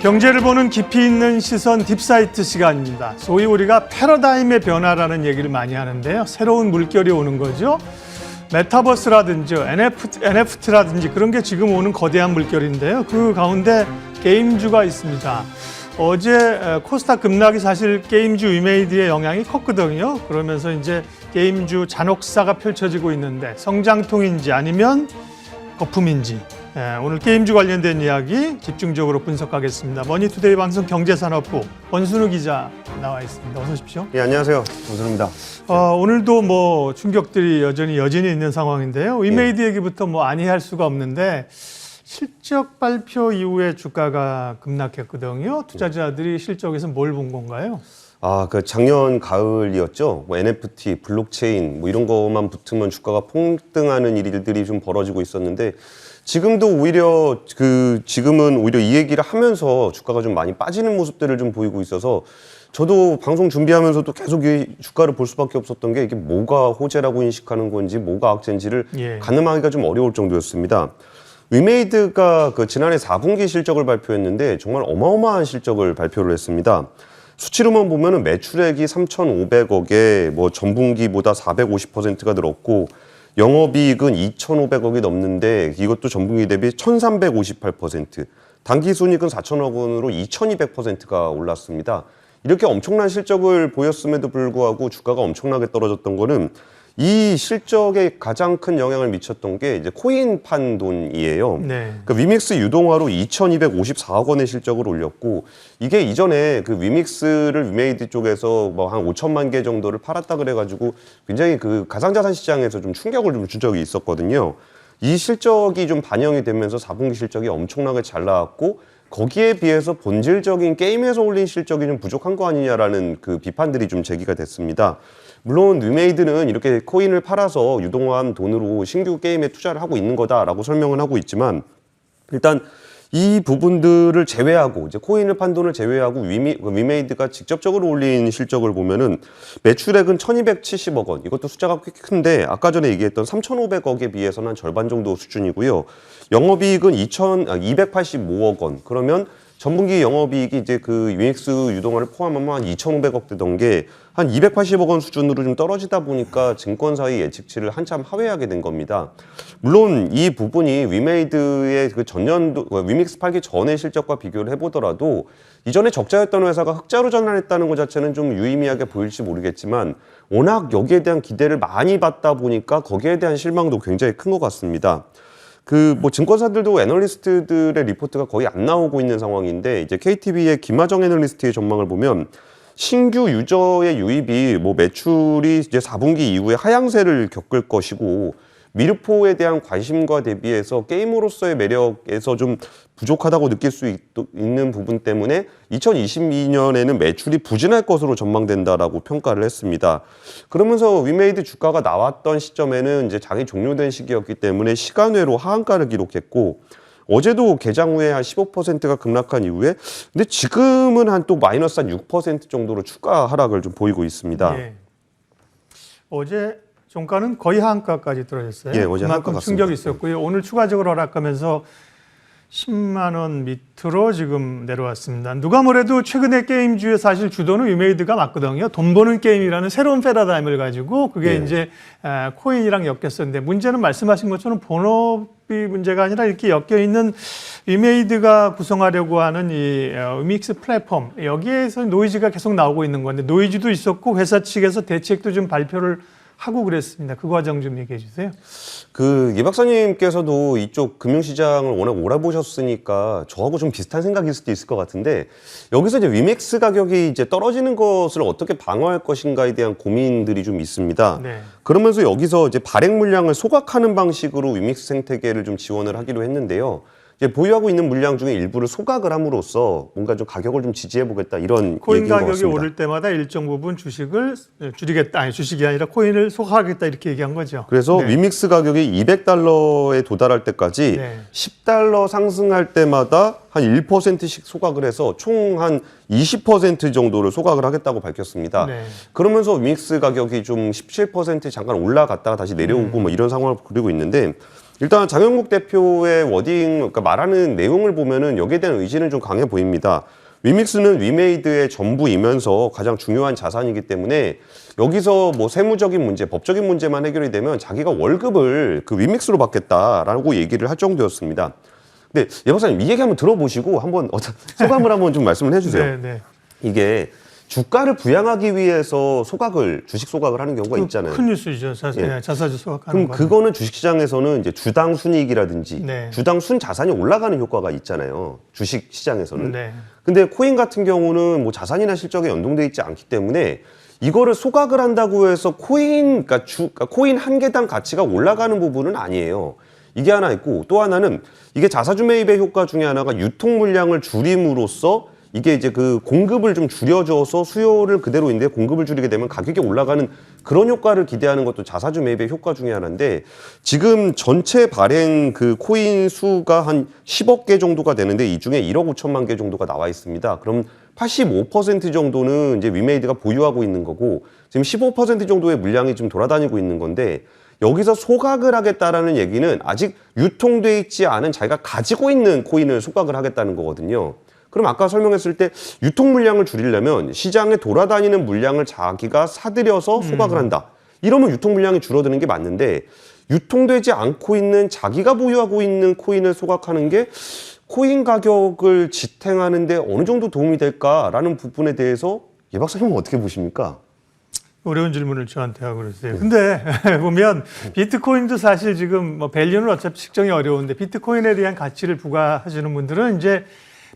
경제를 보는 깊이 있는 시선 딥사이트 시간입니다. 소위 우리가 패러다임의 변화라는 얘기를 많이 하는데요. 새로운 물결이 오는 거죠. 메타버스라든지 NFT라든지 그런 게 지금 오는 거대한 물결인데요. 그 가운데 게임주가 있습니다. 어제 코스닥 급락이 사실 게임주 위메이드의 영향이 컸거든요. 그러면서 이제 게임주 잔혹사가 펼쳐지고 있는데 성장통인지 아니면 거품인지 오늘 게임주 관련된 이야기 집중적으로 분석하겠습니다. 머니투데이 방송 경제산업부 권순우 기자 나와 있습니다. 어서 오십시오. 예, 안녕하세요. 권순우입니다. 오늘도 뭐 충격들이 여전히 있는 상황인데요. 위메이드 얘기부터 뭐 아니할 수가 없는데 실적 발표 이후에 주가가 급락했거든요. 투자자들이 실적에서 뭘 본 건가요? 그 작년 가을이었죠. 뭐 NFT, 블록체인 뭐 이런 것만 붙으면 주가가 폭등하는 일들이 좀 벌어지고 있었는데 지금은 오히려 이 얘기를 하면서 주가가 좀 많이 빠지는 모습들을 좀 보이고 있어서 저도 방송 준비하면서도 계속 이 주가를 볼 수밖에 없었던 게 이게 뭐가 호재라고 인식하는 건지 뭐가 악재인지를 가늠하기가 좀 어려울 정도였습니다. 위메이드가 지난해 4분기 실적을 발표했는데 정말 어마어마한 실적을 발표를 했습니다. 수치로만 보면은 매출액이 3,500억에 뭐 전분기보다 450%가 늘었고 영업이익은 2,500억이 넘는데 이것도 전분기 대비 1,358%, 당기순이익은 4천억 원으로 2,200%가 올랐습니다. 이렇게 엄청난 실적을 보였음에도 불구하고 주가가 엄청나게 떨어졌던 거는 이 실적에 가장 큰 영향을 미쳤던 게 이제 코인 판 돈이에요. 네. 위믹스 유동화로 2,254억 원의 실적을 올렸고 이게 이전에 위믹스를 위메이드 쪽에서 뭐 한 5천만 개 정도를 팔았다 그래가지고 굉장히 가상자산 시장에서 좀 충격을 좀 준 적이 있었거든요. 이 실적이 좀 반영이 되면서 4분기 실적이 엄청나게 잘 나왔고 거기에 비해서 본질적인 게임에서 올린 실적이 좀 부족한 거 아니냐라는 비판들이 좀 제기가 됐습니다. 물론 위메이드는 이렇게 코인을 팔아서 유동화한 돈으로 신규 게임에 투자를 하고 있는 거다라고 설명은 하고 있지만 일단 이 부분들을 제외하고 이제 코인을 판 돈을 제외하고 위메이드가 직접적으로 올린 실적을 보면은 매출액은 1,270억 원. 이것도 숫자가 꽤 큰데 아까 전에 얘기했던 3,500억에 비해서는 한 절반 정도 수준이고요. 영업이익은 285억 원. 그러면 전분기 영업이익이 이제 위믹스 유동화를 포함하면 한 2,500억 되던 게 한 280억 원 수준으로 좀 떨어지다 보니까 증권사의 예측치를 한참 하회하게 된 겁니다. 물론 이 부분이 위메이드의 전년도 위믹스 팔기 전의 실적과 비교를 해보더라도 이전에 적자였던 회사가 흑자로 전환했다는 것 자체는 좀 유의미하게 보일지 모르겠지만 워낙 여기에 대한 기대를 많이 받다 보니까 거기에 대한 실망도 굉장히 큰 것 같습니다. 증권사들도 애널리스트들의 리포트가 거의 안 나오고 있는 상황인데 이제 KTB의 김하정 애널리스트의 전망을 보면 신규 유저의 유입이 매출이 이제 4분기 이후에 하향세를 겪을 것이고 미르포에 대한 관심과 대비해서 게임으로서의 매력에서 좀 부족하다고 느낄 수 있는 부분 때문에 2022년에는 매출이 부진할 것으로 전망된다라고 평가를 했습니다. 그러면서 위메이드 주가가 나왔던 시점에는 이제 장이 종료된 시기였기 때문에 시간외로 하한가를 기록했고 어제도 개장 후에 한 15%가 급락한 이후에 근데 지금은 한 또 마이너스 한 6% 정도로 추가 하락을 좀 보이고 있습니다. 예. 어제 종가는 거의 하한가까지 떨어졌어요. 예, 어제 그만큼 하한가 충격이 같습니다. 있었고요. 오늘 추가적으로 하락하면서 10만 원 밑으로 지금 내려왔습니다. 누가 뭐래도 최근에 게임주의 사실 주도는 위메이드가 맞거든요. 돈 버는 게임이라는 새로운 패러다임을 가지고 그게 이제 코인이랑 엮였었는데 문제는 말씀하신 것처럼 본업이 문제가 아니라 이렇게 엮여 있는 위메이드가 구성하려고 하는 이 위믹스 플랫폼 여기에서 노이즈가 계속 나오고 있는 건데 노이즈도 있었고 회사 측에서 대책도 좀 발표를 하고 그랬습니다. 그 과정 좀 얘기해 주세요. 예 박사님께서도 이쪽 금융시장을 워낙 오래 보셨으니까 저하고 좀 비슷한 생각일 수도 있을 것 같은데 여기서 이제 위믹스 가격이 이제 떨어지는 것을 어떻게 방어할 것인가에 대한 고민들이 좀 있습니다. 네. 그러면서 여기서 이제 발행 물량을 소각하는 방식으로 위믹스 생태계를 좀 지원을 하기로 했는데요. 이제 보유하고 있는 물량 중에 일부를 소각을 함으로써 뭔가 좀 가격을 좀 지지해보겠다 이런 코인 얘기인 것 가격이 같습니다. 오를 때마다 일정 부분 주식을 줄이겠다, 아니 주식이 아니라 코인을 소각하겠다 이렇게 얘기한 거죠. 그래서 위믹스 가격이 200달러에 도달할 때까지 10달러 상승할 때마다 한 1%씩 소각을 해서 총 한 20% 정도를 소각을 하겠다고 밝혔습니다. 그러면서 위믹스 가격이 좀 17% 잠깐 올라갔다가 다시 내려오고 뭐 이런 상황을 그리고 있는데 일단 장영국 대표의 워딩, 그러니까 말하는 내용을 보면은 여기에 대한 의지는 좀 강해 보입니다. 위믹스는 위메이드의 전부이면서 가장 중요한 자산이기 때문에 여기서 뭐 세무적인 문제, 법적인 문제만 해결이 되면 자기가 월급을 그 위믹스로 받겠다라고 얘기를 할 정도였습니다. 근데 예 박사님 이 얘기 한번 들어보시고 한번 소감을 한번 좀 말씀을 해주세요. 네, 네. 이게 주가를 부양하기 위해서 주식 소각을 하는 경우가 있잖아요. 큰 뉴스죠. 자사주 소각하는 그럼 거. 그거는 주식시장에서는 이제 주당 순이익이라든지 네. 주당 순 자산이 올라가는 효과가 있잖아요. 주식 시장에서는. 네. 근데 코인 같은 경우는 뭐 자산이나 실적에 연동돼 있지 않기 때문에 이거를 소각을 한다고 해서 그러니까 코인 한 개당 가치가 올라가는 부분은 아니에요. 이게 하나 있고 또 하나는 이게 자사주 매입의 효과 중에 하나가 유통 물량을 줄임으로써 이게 이제 그 공급을 좀 줄여줘서 수요를 그대로 있는데 공급을 줄이게 되면 가격이 올라가는 그런 효과를 기대하는 것도 자사주 매입의 효과 중에 하나인데 지금 전체 발행 그 코인 수가 한 10억 개 정도가 되는데 이 중에 1억 5천만 개 정도가 나와 있습니다. 그럼 85% 정도는 이제 위메이드가 보유하고 있는 거고 지금 15% 정도의 물량이 좀 돌아다니고 있는 건데 여기서 소각을 하겠다라는 얘기는 아직 유통돼 있지 않은 자기가 가지고 있는 코인을 소각을 하겠다는 거거든요. 그럼 아까 설명했을 때 유통 물량을 줄이려면 시장에 돌아다니는 물량을 자기가 사들여서 소각을 한다. 이러면 유통 물량이 줄어드는 게 맞는데 유통되지 않고 있는 자기가 보유하고 있는 코인을 소각하는 게 코인 가격을 지탱하는데 어느 정도 도움이 될까라는 부분에 대해서 예 박사님은 어떻게 보십니까? 어려운 질문을 저한테 하고 그러세요. 근데 보면 비트코인도 사실 지금 뭐 밸류는 어차피 측정이 어려운데 비트코인에 대한 가치를 부과하시는 분들은 이제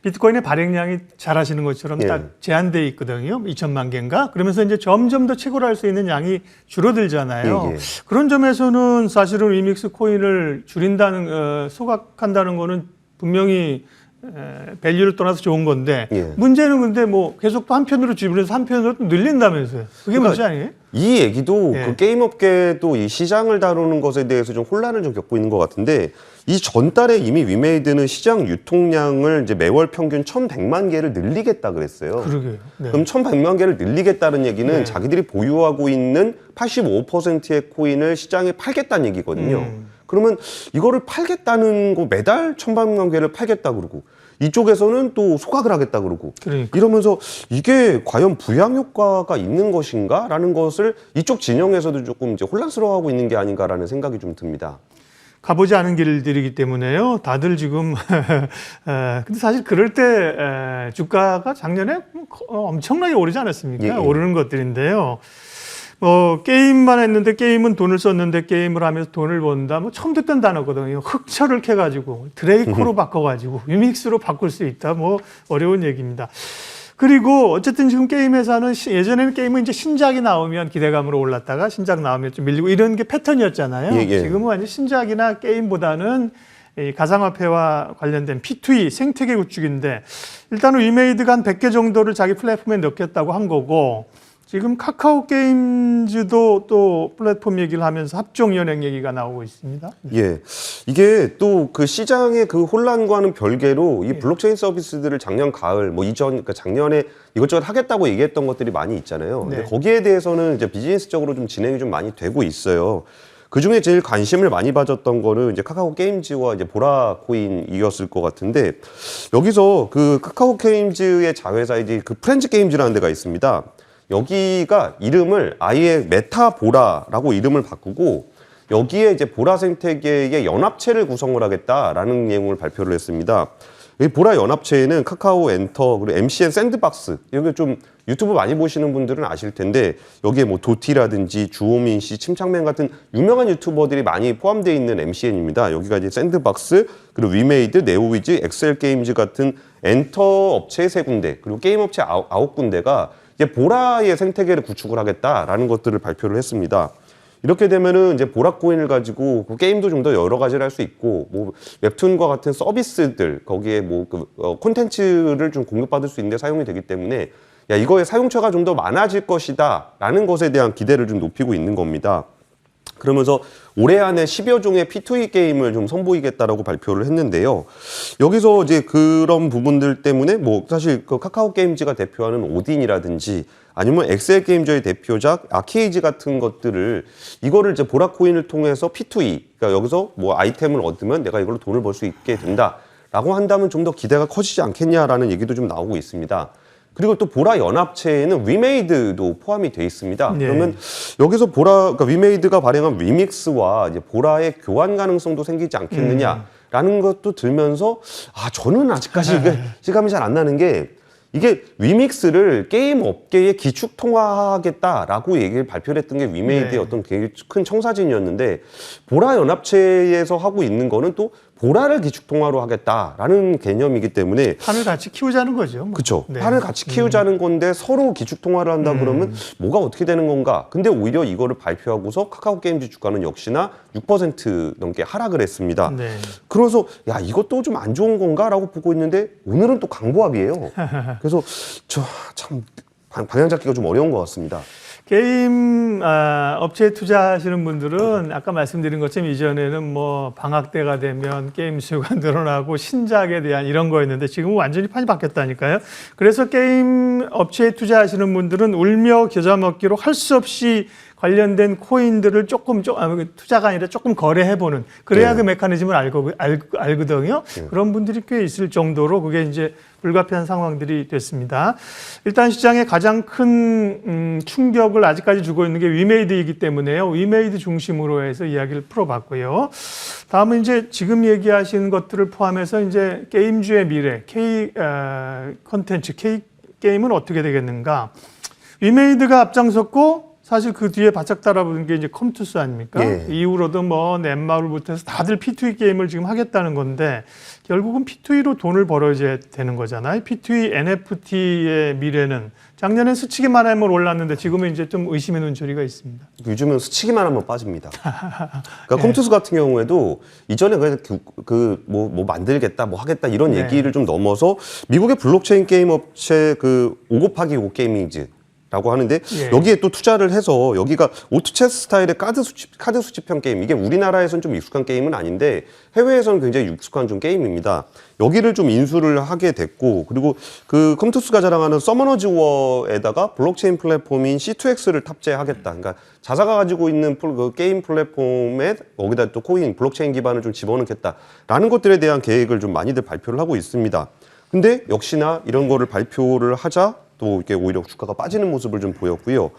비트코인의 발행량이 잘 아시는 것처럼 예. 딱 제한되어 있거든요. 2천만 개인가? 그러면서 이제 점점 더 채굴할 수 있는 양이 줄어들잖아요. 예. 그런 점에서는 사실은 위믹스 코인을 소각한다는 거는 분명히 밸류를 떠나서 좋은 건데 예. 문제는 근데 뭐 계속 또 한편으로 줄이면서 한편으로 또 늘린다면서요. 그게 문제 아니에요? 이 얘기도 예. 그 게임업계도 이 시장을 다루는 것에 대해서 좀 혼란을 좀 겪고 있는 것 같은데 이 전달에 이미 위메이드는 시장 유통량을 이제 매월 평균 1,100만 개를 늘리겠다 그랬어요. 그러게요. 네. 그럼 1,100만 개를 늘리겠다는 얘기는 네. 자기들이 보유하고 있는 85%의 코인을 시장에 팔겠다는 얘기거든요. 그러면 이거를 팔겠다는 거 매달 1,100만 개를 팔겠다 그러고 이쪽에서는 또 소각을 하겠다 그러고 그러니까. 이러면서 이게 과연 부양 효과가 있는 것인가라는 것을 이쪽 진영에서도 조금 이제 혼란스러워하고 있는 게 아닌가라는 생각이 좀 듭니다. 가보지 않은 길들이기 때문에요. 다들 지금 근데 사실 그럴 때 주가가 작년에 엄청나게 오르지 않았습니까? 예, 예. 오르는 것들인데요. 게임만 했는데 게임은 돈을 썼는데 게임을 하면서 돈을 번다. 뭐 처음 듣던 단어거든요. 흑철을 캐가지고 드레이코로 바꿔가지고 위믹스로 바꿀 수 있다. 뭐 어려운 얘기입니다. 그리고 어쨌든 지금 게임 회사는 예전에는 게임은 이제 신작이 나오면 기대감으로 올랐다가 신작 나오면 좀 밀리고 이런 게 패턴이었잖아요. 예, 예. 지금은 완전 신작이나 게임보다는 이 가상화폐와 관련된 P2E 생태계 구축인데 일단은 위메이드가 한 100개 정도를 자기 플랫폼에 넣겠다고 한 거고 지금 카카오 게임즈도 또 플랫폼 얘기를 하면서 합종 연행 얘기가 나오고 있습니다. 예. 이게 또 그 시장의 그 혼란과는 별개로 이 블록체인 서비스들을 작년 가을 그러니까 작년에 이것저것 하겠다고 얘기했던 것들이 많이 있잖아요. 근데 네. 거기에 대해서는 이제 비즈니스적으로 좀 진행이 좀 많이 되고 있어요. 그 중에 제일 관심을 많이 받았던 거는 이제 카카오 게임즈와 이제 보라 코인이었을 것 같은데 여기서 그 카카오 게임즈의 자회사 이제 그 프렌즈 게임즈라는 데가 있습니다. 여기가 이름을 아예 메타보라라고 이름을 바꾸고 여기에 이제 보라 생태계의 연합체를 구성을 하겠다라는 내용을 발표를 했습니다. 이 보라 연합체에는 카카오 엔터 그리고 MCN 샌드박스 여기 좀 유튜브 많이 보시는 분들은 아실 텐데 여기에 뭐 도티라든지 주호민 씨, 침착맨 같은 유명한 유튜버들이 많이 포함되어 있는 MCN입니다. 여기가 이제 샌드박스 그리고 위메이드, 네오위즈, 엑셀 게임즈 같은 엔터 업체 3군데 그리고 게임 업체 9군데가 이제 보라의 생태계를 구축을 하겠다라는 것들을 발표를 했습니다. 이렇게 되면은 이제 보라 코인을 가지고 그 게임도 좀 더 여러 가지를 할 수 있고 뭐 웹툰과 같은 서비스들 거기에 뭐 그 콘텐츠를 좀 공급받을 수 있는데 사용이 되기 때문에 야 이거의 사용처가 좀 더 많아질 것이다라는 것에 대한 기대를 좀 높이고 있는 겁니다. 그러면서 올해 안에 10여 종의 P2E 게임을 좀 선보이겠다라고 발표를 했는데요. 여기서 이제 그런 부분들 때문에 뭐 사실 그 카카오 게임즈가 대표하는 오딘이라든지 아니면 엑셀 게임즈의 대표작 아케이지 같은 것들을 이거를 이제 보라코인을 통해서 P2E, 그러니까 여기서 뭐 아이템을 얻으면 내가 이걸로 돈을 벌 수 있게 된다라고 한다면 좀 더 기대가 커지지 않겠냐라는 얘기도 좀 나오고 있습니다. 그리고 또 보라 연합체에는 위메이드도 포함이 돼 있습니다. 네. 그러면 여기서 그러니까 위메이드가 발행한 위믹스와 이제 보라의 교환 가능성도 생기지 않겠느냐라는 것도 들면서 저는 아직까지 이게 실감이 잘 안 나는 게 이게 위믹스를 게임 업계에 기축 통화하겠다라고 얘기를 발표를 했던 게 위메이드의 네. 어떤 굉장히 큰 청사진이었는데 보라 연합체에서 하고 있는 거는 또 보라를 기축 통화로 하겠다라는 개념이기 때문에 판을 같이 키우자는 거죠. 뭐. 그렇죠. 네. 판을 같이 키우자는 건데 서로 기축 통화를 한다 그러면 뭐가 어떻게 되는 건가? 근데 오히려 이거를 발표하고서 카카오 게임즈 주가는 역시나 6% 넘게 하락을 했습니다. 네. 그래서 야 이것도 좀 안 좋은 건가라고 보고 있는데 오늘은 또 강보합이에요. 그래서 저 참 방향 잡기가 좀 어려운 것 같습니다. 게임 업체에 투자하시는 분들은 아까 말씀드린 것처럼 이전에는 뭐 방학 때가 되면 게임 수요가 늘어나고 신작에 대한 이런 거였는데 지금은 완전히 판이 바뀌었다니까요. 그래서 게임 업체에 투자하시는 분들은 울며 겨자 먹기로 할 수 없이 관련된 코인들을 조금 투자가 아니라 조금 거래해보는 그래야 네. 그 메커니즘을 알거든요. 그런 분들이 꽤 있을 정도로 그게 이제 불가피한 상황들이 됐습니다. 일단 시장에 가장 큰 충격을 아직까지 주고 있는 게 위메이드이기 때문에요. 위메이드 중심으로 해서 이야기를 풀어봤고요. 다음은 이제 지금 얘기하신 것들을 포함해서 이제 게임주의 미래, K 콘텐츠, K 게임은 어떻게 되겠는가? 위메이드가 앞장섰고 사실 그 뒤에 바짝 따라붙은 게 이제 컴투스 아닙니까? 예. 이후로도 뭐 넷마블부터 해서 다들 P2E 게임을 지금 하겠다는 건데 결국은 P2E로 돈을 벌어야 되는 거잖아요. P2E NFT의 미래는 작년에 스치기만 하면 올랐는데 지금은 이제 좀 의심의 눈초리가 있습니다. 요즘은 스치기만 하면 빠집니다. 그러니까 컴투스 같은 경우에도 이전에 그냥 뭐 만들겠다, 뭐 하겠다 이런 네. 얘기를 좀 넘어서 미국의 블록체인 게임 업체 그 5곱하기5 게이밍즈 라고 하는데 예. 여기에 또 투자를 해서 여기가 오토체스 스타일의 카드 수집형 게임, 이게 우리나라에서는 좀 익숙한 게임은 아닌데 해외에서는 굉장히 익숙한 좀 게임입니다. 여기를 좀 인수를 하게 됐고, 그리고 그 컴투스가 자랑하는 서머너즈 워에다가 블록체인 플랫폼인 C2X를 탑재하겠다. 그러니까 자사가 가지고 있는 그 게임 플랫폼에 거기다 또 코인 블록체인 기반을 좀 집어넣겠다라는 것들에 대한 계획을 좀 많이들 발표를 하고 있습니다. 근데 역시나 이런 거를 발표를 하자 또 이렇게 오히려 주가가 빠지는 모습을 좀 보였고요.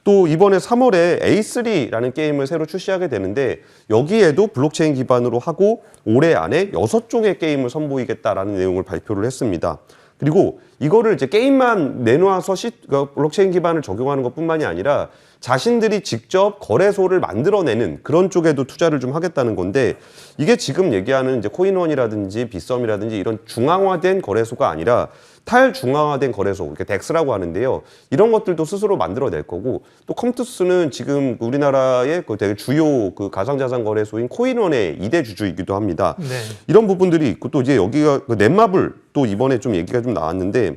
또 이번에 3월에 A3라는 게임을 새로 출시하게 되는데 여기에도 블록체인 기반으로 하고 올해 안에 6종의 게임을 선보이겠다라는 내용을 발표를 했습니다. 그리고 이거를 이제 게임만 내놓아서 그러니까 블록체인 기반을 적용하는 것뿐만이 아니라 자신들이 직접 거래소를 만들어내는 그런 쪽에도 투자를 좀 하겠다는 건데, 이게 지금 얘기하는 이제 코인원이라든지 빗썸이라든지 이런 중앙화된 거래소가 아니라 탈중앙화된 거래소, 이렇게 덱스라고 하는데요. 이런 것들도 스스로 만들어낼 거고, 또 컴투스는 지금 우리나라의 그 되게 주요 그 가상자산 거래소인 코인원의 2대 주주이기도 합니다. 네. 이런 부분들이 있고, 또 이제 여기가 그 넷마블 또 이번에 좀 얘기가 좀 나왔는데,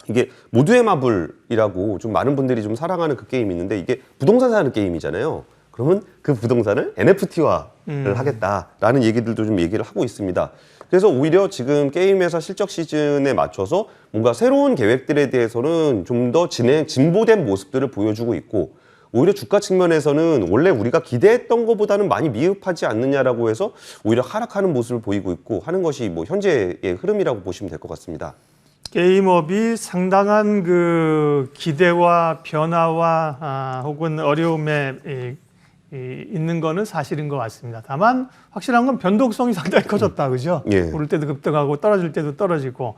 이게 모두의 마블이라고 좀 많은 분들이 좀 사랑하는 그 게임이 있는데 이게 부동산 사는 게임이잖아요. 그러면 그 부동산을 NFT화를 하겠다라는 얘기들도 좀 얘기를 하고 있습니다. 그래서 오히려 지금 게임 회사 실적 시즌에 맞춰서 뭔가 새로운 계획들에 대해서는 좀 더 진보된 모습들을 보여주고 있고, 오히려 주가 측면에서는 원래 우리가 기대했던 것보다는 많이 미흡하지 않느냐라고 해서 오히려 하락하는 모습을 보이고 있고 하는 것이 뭐 현재의 흐름이라고 보시면 될 것 같습니다. 게임업이 상당한 그 기대와 변화와 혹은 어려움에 있는 거는 사실인 것 같습니다. 다만 확실한 건 변동성이 상당히 커졌다, 그죠? 예. 오를 때도 급등하고 떨어질 때도 떨어지고.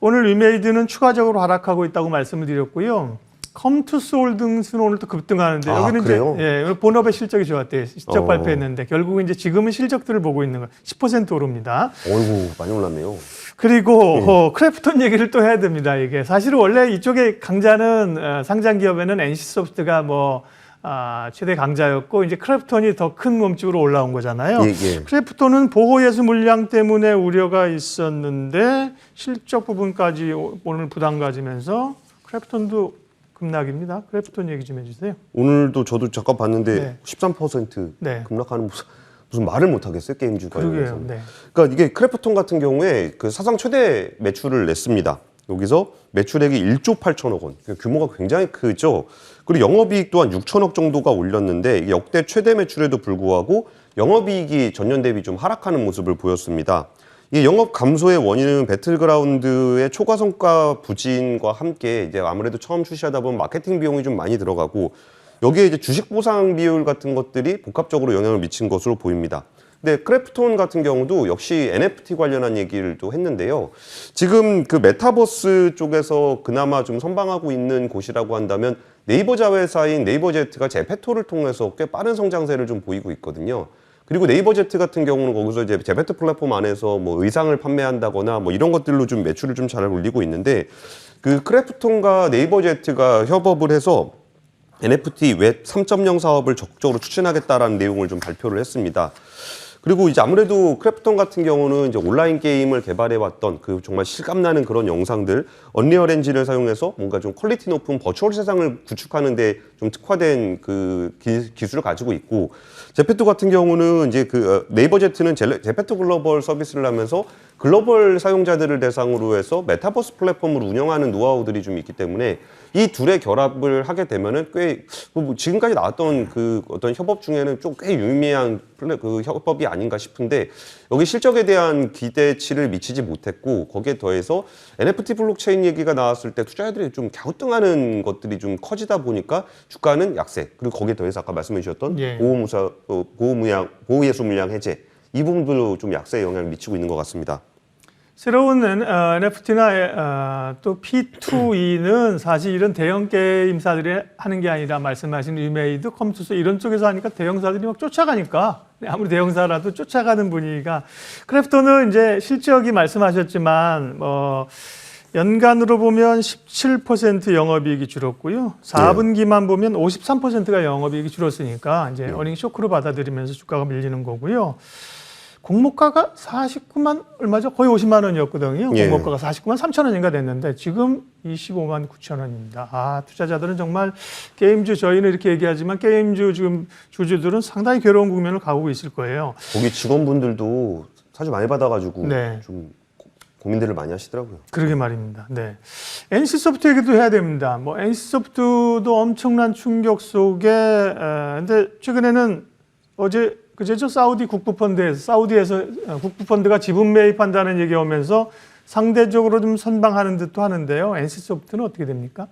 오늘 위메이드는 추가적으로 하락하고 있다고 말씀을 드렸고요. 컴투스 홀딩스는 오늘 또 급등하는데 여기는 그래요? 이제 본업의 실적이 좋았대요. 실적 발표했는데 결국은 이제 지금은 실적들을 보고 있는 거 10% 오릅니다. 어이구 많이 올랐네요. 그리고 크래프톤 얘기를 또 해야 됩니다. 이게 사실은 원래 이쪽에 강자는 상장 기업에는 NC소프트가 뭐 최대 강자였고 이제 크래프톤이 더 큰 몸집으로 올라온 거잖아요. 예. 크래프톤은 보호예수 물량 때문에 우려가 있었는데 실적 부분까지 오늘 부담 가지면서 크래프톤도 급락입니다. 크래프톤 얘기 좀 해주세요. 오늘도 저도 잠깐 봤는데 네. 13% 네. 급락하는 무슨 말을 못 하겠어요, 게임주 관련해서. 그러게요. 네. 그러니까 이게 크래프톤 같은 경우에 그 사상 최대 매출을 냈습니다. 여기서 매출액이 1조 8천억 원. 규모가 굉장히 크죠. 그리고 영업이익 또한 6천억 정도가 올렸는데 이게 역대 최대 매출에도 불구하고 영업이익이 전년 대비 좀 하락하는 모습을 보였습니다. 이 영업 감소의 원인은 배틀그라운드의 초과 성과 부진과 함께 이제 아무래도 처음 출시하다 보면 마케팅 비용이 좀 많이 들어가고 여기에 이제 주식 보상 비율 같은 것들이 복합적으로 영향을 미친 것으로 보입니다. 근데 크래프톤 같은 경우도 역시 NFT 관련한 얘기를 또 했는데요. 지금 그 메타버스 쪽에서 그나마 좀 선방하고 있는 곳이라고 한다면 네이버 자회사인 네이버제트가 제페토를 통해서 꽤 빠른 성장세를 좀 보이고 있거든요. 그리고 네이버제트 같은 경우는 거기서 이제 제페토 플랫폼 안에서 뭐 의상을 판매한다거나 뭐 이런 것들로 좀 매출을 좀 잘 올리고 있는데 그 크래프톤과 네이버제트가 협업을 해서 NFT 웹 3.0 사업을 적극적으로 추진하겠다라는 내용을 좀 발표를 했습니다. 그리고 이제 아무래도 크래프톤 같은 경우는 이제 온라인 게임을 개발해왔던 그 정말 실감나는 그런 영상들, 언리얼 엔진을 사용해서 뭔가 좀 퀄리티 높은 버추얼 세상을 구축하는데 좀 특화된 그 기술을 가지고 있고, 제페토 같은 경우는 이제 그 네이버제트는 제페토 글로벌 서비스를 하면서 글로벌 사용자들을 대상으로 해서 메타버스 플랫폼을 운영하는 노하우들이 좀 있기 때문에 이 둘의 결합을 하게 되면은 꽤 지금까지 나왔던 그 어떤 협업 중에는 좀 꽤 유의미한 그 협업이 아닌가 싶은데 여기 실적에 대한 기대치를 미치지 못했고 거기에 더해서 NFT 블록체인 얘기가 나왔을 때 투자자들이 좀 갸우뚱하는 것들이 좀 커지다 보니까 주가는 약세, 그리고 거기에 더해서 아까 말씀해 주셨던 예. 보호예수 물량 해제 이 부분도 좀 약세에 영향을 미치고 있는 것 같습니다. 새로운 NFT나 또 P2E는 사실 이런 대형 게임사들이 하는 게 아니라 말씀하신 리메이드, 컴투스 이런 쪽에서 하니까 대형사들이 막 쫓아가니까 아무리 대형사라도 쫓아가는 분위기가, 크래프톤은 이제 실적이 말씀하셨지만 연간으로 보면 17% 영업이익이 줄었고요. 4분기만 보면 53%가 영업이익이 줄었으니까 이제 어닝 쇼크로 받아들이면서 주가가 밀리는 거고요. 공모가가 49만 얼마죠? 거의 50만 원이었거든요. 예. 공모가가 49만 3천 원인가 됐는데 지금 25만 9천 원입니다. 아, 투자자들은 정말 게임주, 저희는 이렇게 얘기하지만 게임주 지금 주주들은 상당히 괴로운 국면을 가고 있을 거예요. 거기 직원분들도 사실 많이 받아가지고 네. 좀 고민들을 많이 하시더라고요. 그러게 말입니다. 네. NC소프트 얘기도 해야 됩니다. NC소프트도 엄청난 충격 속에, 근데 최근에는 그제죠? 사우디 국부펀드에서, 사우디에서 국부펀드가 지분 매입한다는 얘기가 오면서 상대적으로 좀 선방하는 듯도 하는데요. NC소프트는 어떻게 됩니까?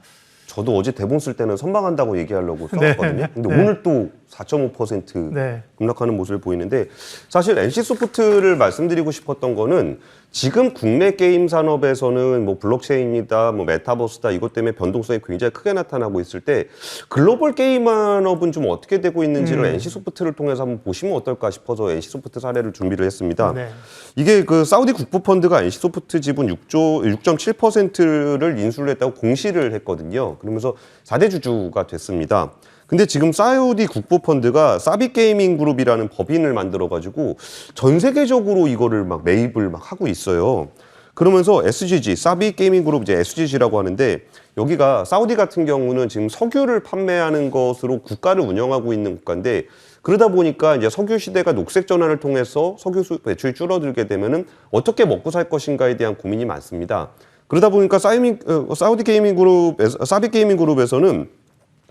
저도 어제 대본 쓸 때는 선방한다고 얘기하려고 써왔거든요. 근데 오늘 또 4.5% 네. 급락하는 모습을 보이는데 사실 NC소프트를 말씀드리고 싶었던 거는 지금 국내 게임 산업에서는 뭐 블록체인이다, 뭐 메타버스다 이것 때문에 변동성이 굉장히 크게 나타나고 있을 때 글로벌 게임 산업은 좀 어떻게 되고 있는지를 NC소프트를 통해서 한번 보시면 어떨까 싶어서 NC소프트 사례를 준비를 했습니다. 네. 이게 그 사우디 국부펀드가 NC소프트 지분 6.7%를 인수를 했다고 공시를 했거든요. 그러면서 4대 주주가 됐습니다. 근데 지금 사우디 국부펀드가 사비게이밍 그룹이라는 법인을 만들어가지고 전 세계적으로 이거를 막 매입을 막 하고 있어요. 그러면서 SGG, 사비게이밍 그룹 이제 SGG라고 하는데 여기가 사우디 같은 경우는 지금 석유를 판매하는 것으로 국가를 운영하고 있는 국가인데 그러다 보니까 이제 석유 시대가 녹색 전환을 통해서 석유 배출이 줄어들게 되면은 어떻게 먹고 살 것인가에 대한 고민이 많습니다. 그러다 보니까 사우디 게이밍 그룹, 사비게이밍 그룹에서는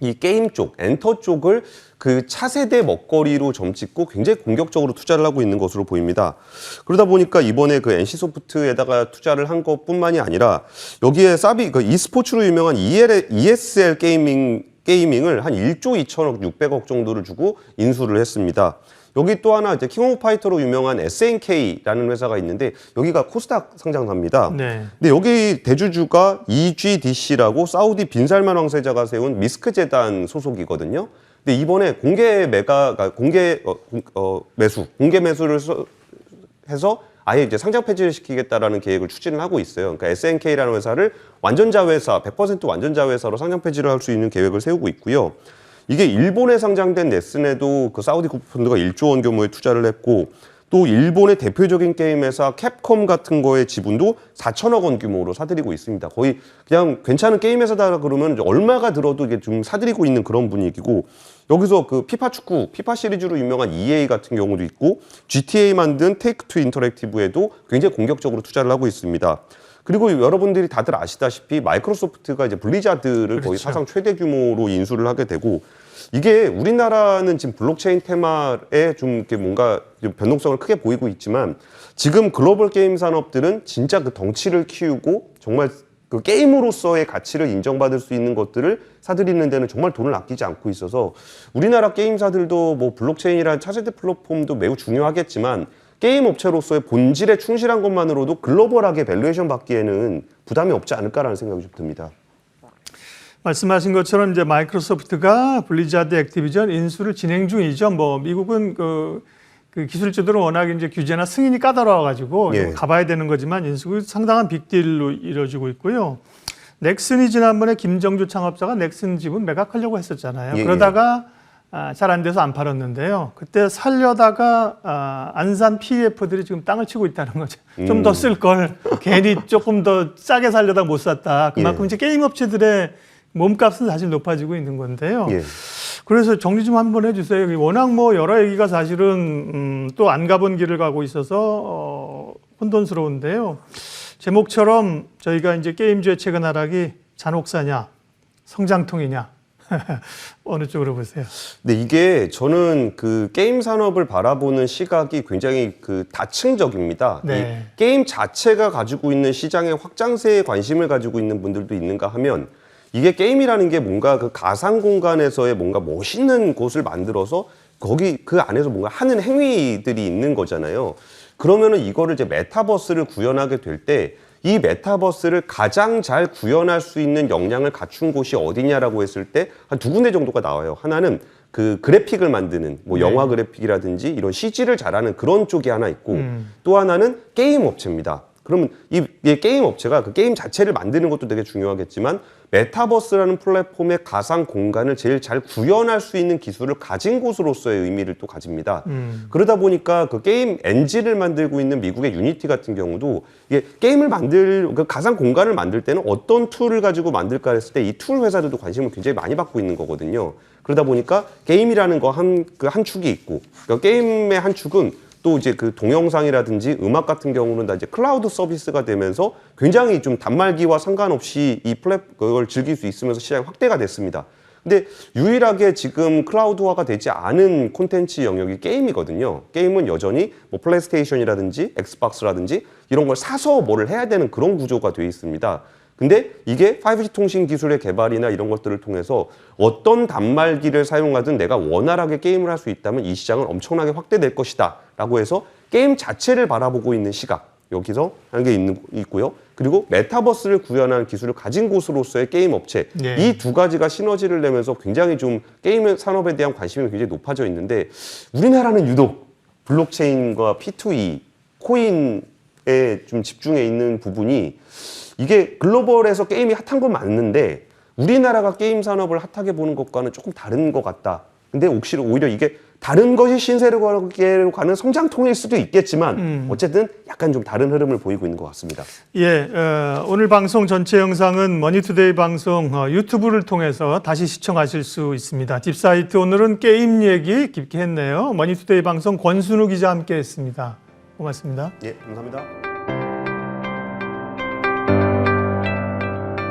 이 게임 쪽, 엔터 쪽을 그 차세대 먹거리로 점찍고 굉장히 공격적으로 투자를 하고 있는 것으로 보입니다. 그러다 보니까 이번에 그 NC소프트에다가 투자를 한 것뿐만이 아니라 여기에 그 e스포츠로 유명한 ESL 게이밍을 한 1조 2천억 600억 정도를 주고 인수를 했습니다. 여기 또 하나 이제 킹 오브 파이터로 유명한 SNK라는 회사가 있는데 여기가 코스닥 상장사입니다. 네. 근데 여기 대주주가 EGDC라고 사우디 빈살만 왕세자가 세운 미스크 재단 소속이거든요. 근데 이번에 공개 매수를 해서 아예 이제 상장 폐지를 시키겠다라는 계획을 추진을 하고 있어요. 그러니까 SNK라는 회사를 완전자회사, 100% 완전자회사로 상장 폐지를 할 수 있는 계획을 세우고 있고요. 이게 일본에 상장된 넷슨에도 그 사우디 국부펀드가 1조 원 규모의 투자를 했고 또 일본의 대표적인 게임 회사 캡콤 같은 거의 지분도 4천억 원 규모로 사들이고 있습니다. 거의 그냥 괜찮은 게임 회사다 그러면 얼마가 들어도 이게 좀 사들이고 있는 그런 분위기고, 여기서 그 피파 축구, 피파 시리즈로 유명한 EA 같은 경우도 있고, GTA 만든 테이크투 인터랙티브에도 굉장히 공격적으로 투자를 하고 있습니다. 그리고 여러분들이 다들 아시다시피 마이크로소프트가 이제 블리자드를 그렇죠. 거의 사상 최대 규모로 인수를 하게 되고, 이게 우리나라는 지금 블록체인 테마에 좀 이렇게 뭔가 좀 변동성을 크게 보이고 있지만, 지금 글로벌 게임 산업들은 진짜 그 덩치를 키우고 정말 그 게임으로서의 가치를 인정받을 수 있는 것들을 사들이는 데는 정말 돈을 아끼지 않고 있어서, 우리나라 게임사들도 뭐 블록체인이라는 차세대 플랫폼도 매우 중요하겠지만 게임 업체로서의 본질에 충실한 것만으로도 글로벌하게 밸류에이션 받기에는 부담이 없지 않을까라는 생각이 좀 듭니다. 말씀하신 것처럼 이제 마이크로소프트가 블리자드 액티비전 인수를 진행 중이죠. 뭐 미국은 그 기술주들은 워낙 이제 규제나 승인이 까다로워가지고 예. 가봐야 되는 거지만 인수가 상당한 빅딜로 이루어지고 있고요. 넥슨이 지난번에 김정주 창업자가 넥슨 지분 매각하려고 했었잖아요. 예, 그러다가 잘 안 돼서 안 팔았는데요. 그때 살려다가 안 산 PEF들이 지금 땅을 치고 있다는 거죠. 좀 더 쓸 걸 괜히 조금 더 싸게 살려다 못 샀다. 그만큼 예. 이제 게임 업체들의 몸값은 사실 높아지고 있는 건데요. 예. 그래서 정리 좀 한번 해주세요. 워낙 뭐 여러 얘기가 사실은 또 안 가본 길을 가고 있어서 혼돈스러운데요. 제목처럼 저희가 이제 게임주의 최근 하락이 잔혹사냐, 성장통이냐, 어느 쪽으로 보세요? 네, 이게 저는 그 게임 산업을 바라보는 시각이 굉장히 그 다층적입니다. 네. 이 게임 자체가 가지고 있는 시장의 확장세에 관심을 가지고 있는 분들도 있는가 하면, 이게 게임이라는 게 뭔가 그 가상 공간에서의 뭔가 멋있는 곳을 만들어서 거기 그 안에서 뭔가 하는 행위들이 있는 거잖아요. 그러면은 이거를 이제 메타버스를 구현하게 될 때 이 메타버스를 가장 잘 구현할 수 있는 역량을 갖춘 곳이 어디냐라고 했을 때 한 두 군데 정도가 나와요. 하나는 그 그래픽을 만드는 뭐 영화 그래픽이라든지 이런 CG를 잘하는 그런 쪽이 하나 있고, 또 하나는 게임 업체입니다. 그러면 이 게임 업체가 그 게임 자체를 만드는 것도 되게 중요하겠지만, 메타버스라는 플랫폼의 가상 공간을 제일 잘 구현할 수 있는 기술을 가진 곳으로서의 의미를 또 가집니다. 그러다 보니까 그 게임 엔진을 만들고 있는 미국의 유니티 같은 경우도 이게 게임을 그 가상 공간을 만들 때는 어떤 툴을 가지고 만들까 했을 때 이 툴 회사들도 관심을 굉장히 많이 받고 있는 거거든요. 그러다 보니까 게임이라는 거 한 축이 있고, 그러니까 게임의 한 축은 또 이제 그 동영상이라든지 음악 같은 경우는 다 이제 클라우드 서비스가 되면서 굉장히 좀 단말기와 상관없이 그걸 즐길 수 있으면서 시장이 확대가 됐습니다. 근데 유일하게 지금 클라우드화가 되지 않은 콘텐츠 영역이 게임이거든요. 게임은 여전히 뭐 플레이스테이션이라든지 엑스박스라든지 이런 걸 사서 뭐를 해야 되는 그런 구조가 되어 있습니다. 근데 이게 5G 통신 기술의 개발이나 이런 것들을 통해서 어떤 단말기를 사용하든 내가 원활하게 게임을 할 수 있다면 이 시장은 엄청나게 확대될 것이다 라고 해서 게임 자체를 바라보고 있는 시각, 여기서 한 게 있고요. 그리고 메타버스를 구현하는 기술을 가진 곳으로서의 게임 업체, 네. 이 두 가지가 시너지를 내면서 굉장히 좀 게임 산업에 대한 관심이 굉장히 높아져 있는데, 우리나라는 유독 블록체인과 P2E, 코인에 좀 집중해 있는 부분이, 이게 글로벌에서 게임이 핫한 건 맞는데 우리나라가 게임 산업을 핫하게 보는 것과는 조금 다른 것 같다. 근데 혹시 오히려 이게 다른 것이 신세로 가는 성장통일 수도 있겠지만 어쨌든 약간 좀 다른 흐름을 보이고 있는 것 같습니다. 예, 오늘 방송 전체 영상은 머니투데이 방송 유튜브를 통해서 다시 시청하실 수 있습니다. 딥사이트 오늘은 게임 얘기 깊게 했네요. 머니투데이 방송 권순우 기자 함께했습니다. 고맙습니다. 예, 감사합니다.